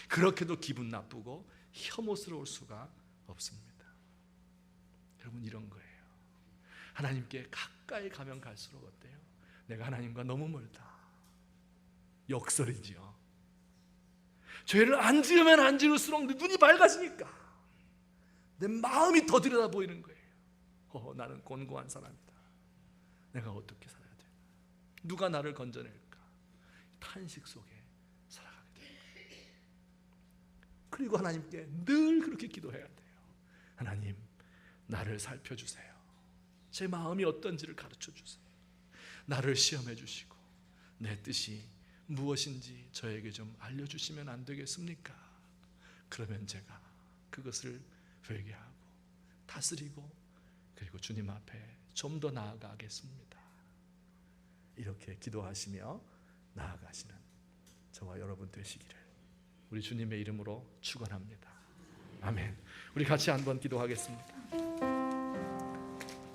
그렇게도 기분 나쁘고 혐오스러울 수가 없습니다. 여러분, 이런 거예요. 하나님께 가까이 가면 갈수록 어때요? 내가 하나님과 너무 멀다. 역설이지요. 죄를 안 지으면 안 지을수록 눈이 밝아지니까 내 마음이 더 들여다 보이는 거예요. 나는 곤고한 사람이다. 내가 어떻게 살아야 되나? 누가 나를 건져낼까? 탄식 속에 살아가게 됩니다. 그리고 하나님께 늘 그렇게 기도해야 돼요. 하나님, 나를 살펴주세요. 제 마음이 어떤지를 가르쳐 주세요. 나를 시험해 주시고 내 뜻이 무엇인지 저에게 좀 알려주시면 안 되겠습니까? 그러면 제가 그것을 회개하고 다스리고 그리고 주님 앞에 좀 더 나아가겠습니다. 이렇게 기도하시며 나아가시는 저와 여러분 되시기를 우리 주님의 이름으로 축원합니다. 아멘. 우리 같이 한번 기도하겠습니다.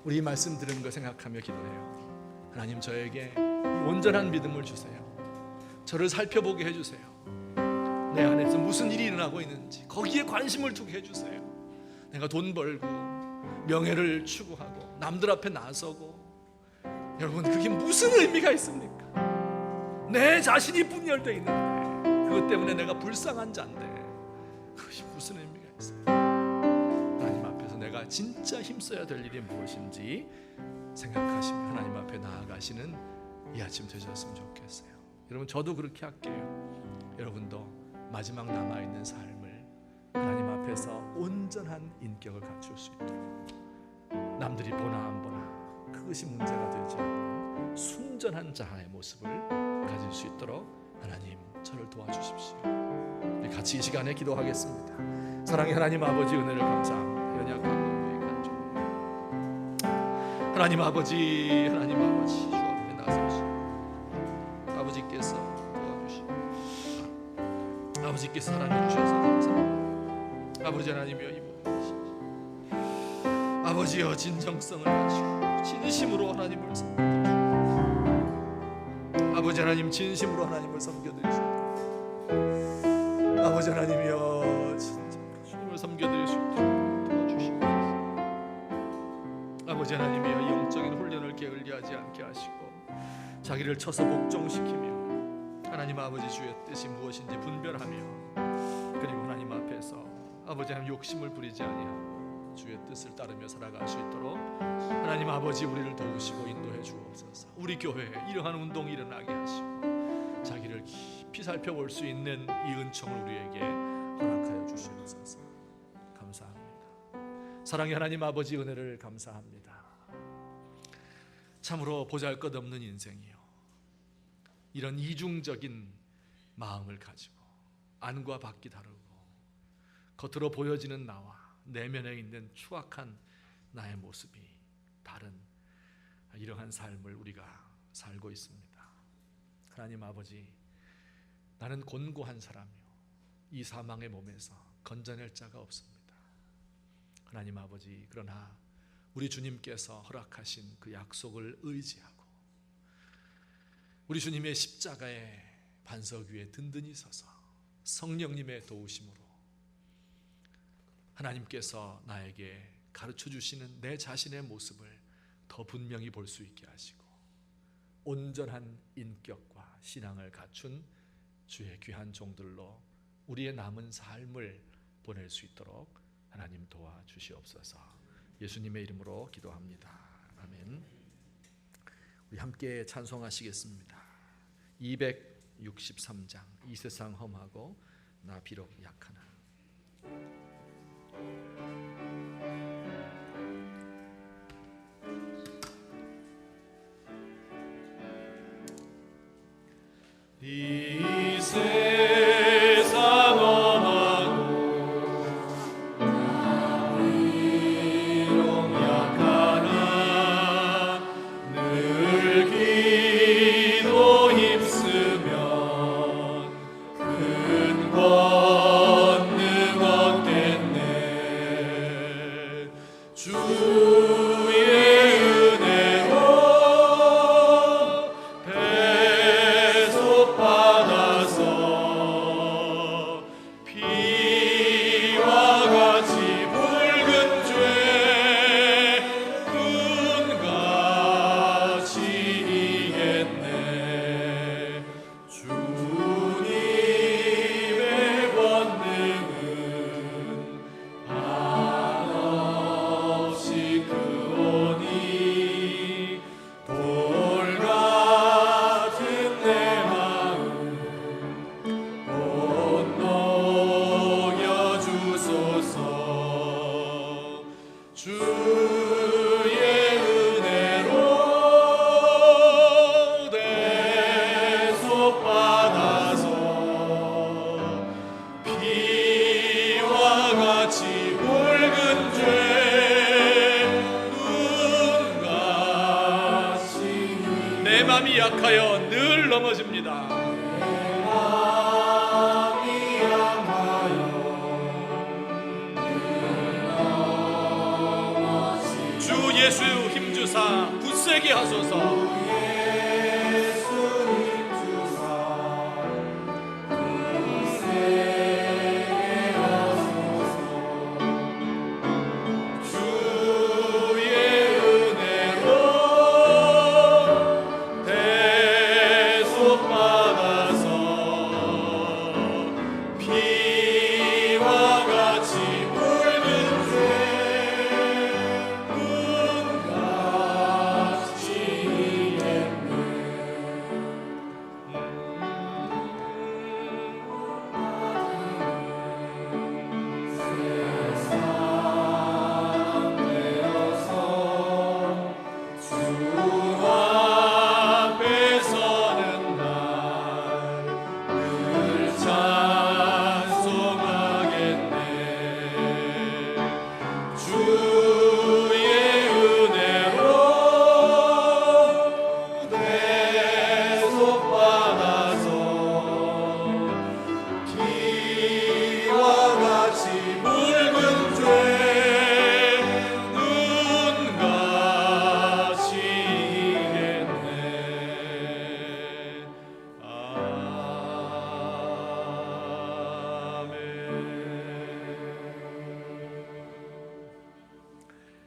우리 이 말씀 들은 거 생각하며 기도해요. 하나님, 저에게 이 온전한 믿음을 주세요. 저를 살펴보게 해주세요. 내 안에서 무슨 일이 일어나고 있는지 거기에 관심을 두게 해주세요. 내가 돈 벌고 명예를 추구하고 남들 앞에 나서고, 여러분 그게 무슨 의미가 있습니까? 내 자신이 분열되어 있는데 그것 때문에 내가 불쌍한 자인데 그것이 무슨 의미가 있어요? 하나님 앞에서 내가 진짜 힘써야 될 일이 무엇인지 생각하시며 하나님 앞에 나아가시는 이 아침 되셨으면 좋겠어요. 여러분, 저도 그렇게 할게요. 여러분도 마지막 남아있는 삶을 하나님 앞에서 온전한 인격을 갖출 수 있도록, 남들이 보나 안 보나 그것이 문제가 되지 않는 순전한 자아의 모습을 가질 수 있도록 하나님 저를 도와주십시오. 우리 같이 이 시간에 기도하겠습니다. 사랑의 하나님 아버지, 은혜를 감사합니다. 연약하고 간절히 하나님 아버지, 하나님 아버지, 주 앞에 나서시고 아버지께서 도와주시고 아버지께서 사랑해 주셔서 감사합니다. 아버지 하나님이여, 이 모든 것이 아버지여 진정성을 가지고 진심으로 하나님을 섬겨드리시고, 아버지 하나님 진심으로 하나님을 섬겨드리시고, 아버지 하나님이여 진짜 주님을 섬겨드릴 수 있도록 도와주시고, 아버지 하나님이여 이 영적인 훈련을 게을리하지 않게 하시고 자기를 쳐서 복종시키며 하나님 아버지 주의 뜻이 무엇인지 분별하며, 그리고 하나님 앞에서 아버지 하나님 욕심을 부리지 아니하고 주의 뜻을 따르며 살아갈 수 있도록 하나님 아버지 우리를 도우시고 인도해 주옵소서. 우리 교회에 이러한 운동이 일어나게 하시고 자기를 깊이 살펴볼 수 있는 이 은총을 우리에게 허락하여 주시옵소서. 감사합니다. 사랑의 하나님 아버지, 은혜를 감사합니다. 참으로 보잘것없는 인생이요, 이런 이중적인 마음을 가지고 안과 밖이 다르고 겉으로 보여지는 나와 내면에 있는 추악한 나의 모습이 다른 이러한 삶을 우리가 살고 있습니다. 하나님 아버지, 나는 곤고한 사람이요, 이 사망의 몸에서 건져낼 자가 없습니다. 하나님 아버지, 그러나 우리 주님께서 허락하신 그 약속을 의지하고 우리 주님의 십자가의 반석 위에 든든히 서서 성령님의 도우심으로 하나님께서 나에게 가르쳐 주시는 내 자신의 모습을 더 분명히 볼 수 있게 하시고 온전한 인격과 신앙을 갖춘 주의 귀한 종들로 우리의 남은 삶을 보낼 수 있도록 하나님 도와주시옵소서. 예수님의 이름으로 기도합니다. 아멘. 우리 함께 찬송하시겠습니다. 263장 이 세상 험하고 나 비록 약하나. 이 세상 험하고 나 비록 약하나 늘 기도 힘쓰면 큰 권능 얻겠네. 연약하여 늘 넘어집니다. 주 예수 힘주사 굳세게 하소서.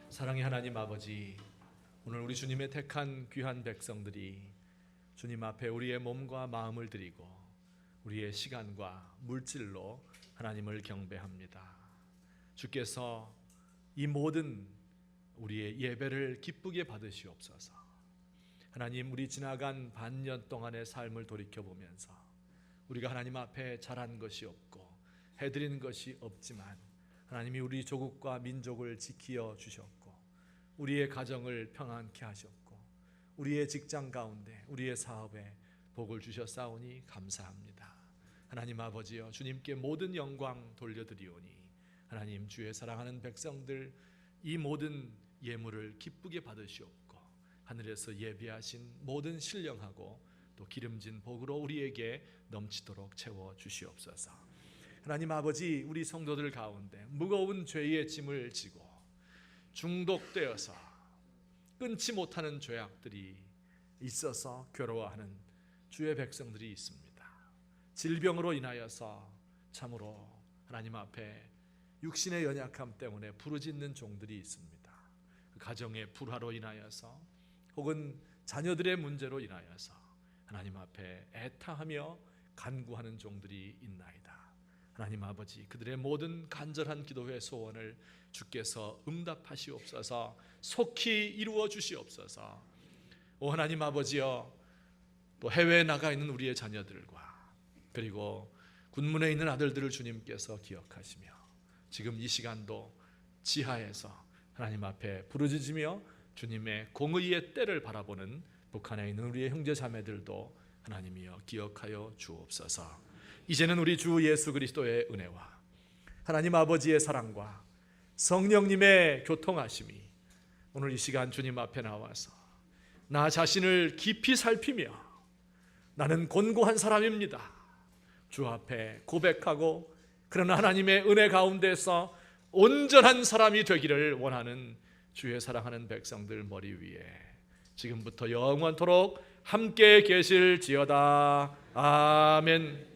사랑의 하나님 아버지, 오늘 우리 주님의 택한 귀한 백성들이 주님 앞에 우리의 몸과 마음을 드리고 우리의 시간과 물질로 하나님을 경배합니다. 주께서 이 모든 우리의 예배를 기쁘게 받으시옵소서. 하나님, 우리 지나간 반년 동안의 삶을 돌이켜보면서 우리가 하나님 앞에 잘한 것이 없고 해드린 것이 없지만 하나님이 우리 조국과 민족을 지키어 주셨고 우리의 가정을 평안케 하셨고 우리의 직장 가운데 우리의 사업에 복을 주셨사오니 감사합니다. 하나님 아버지여, 주님께 모든 영광 돌려드리오니 하나님, 주의 사랑하는 백성들 이 모든 예물을 기쁘게 받으시옵고 하늘에서 예비하신 모든 신령하고 또 기름진 복으로 우리에게 넘치도록 채워주시옵소서. 하나님 아버지, 우리 성도들 가운데 무거운 죄의 짐을 지고 중독되어서 끊지 못하는 죄악들이 있어서 괴로워하는 주의 백성들이 있습니다. 질병으로 인하여서 참으로 하나님 앞에 육신의 연약함 때문에 부르짖는 종들이 있습니다. 그 가정의 불화로 인하여서 혹은 자녀들의 문제로 인하여서 하나님 앞에 애타하며 간구하는 종들이 있나이다. 하나님 아버지, 그들의 모든 간절한 기도의 소원을 주께서 응답하시옵소서. 속히 이루어 주시옵소서. 오 하나님 아버지여, 또 해외에 나가 있는 우리의 자녀들과 그리고 군문에 있는 아들들을 주님께서 기억하시며 지금 이 시간도 지하에서 하나님 앞에 부르짖으며 주님의 공의의 때를 바라보는 북한에 있는 우리의 형제 자매들도 하나님이여 기억하여 주옵소서. 이제는 우리 주 예수 그리스도의 은혜와 하나님 아버지의 사랑과 성령님의 교통하심이 오늘 이 시간 주님 앞에 나와서 나 자신을 깊이 살피며 나는 곤고한 사람입니다, 주 앞에 고백하고 그러나 하나님의 은혜 가운데서 온전한 사람이 되기를 원하는 주의 사랑하는 백성들 머리 위에 지금부터 영원토록 함께 계실지어다. 아멘.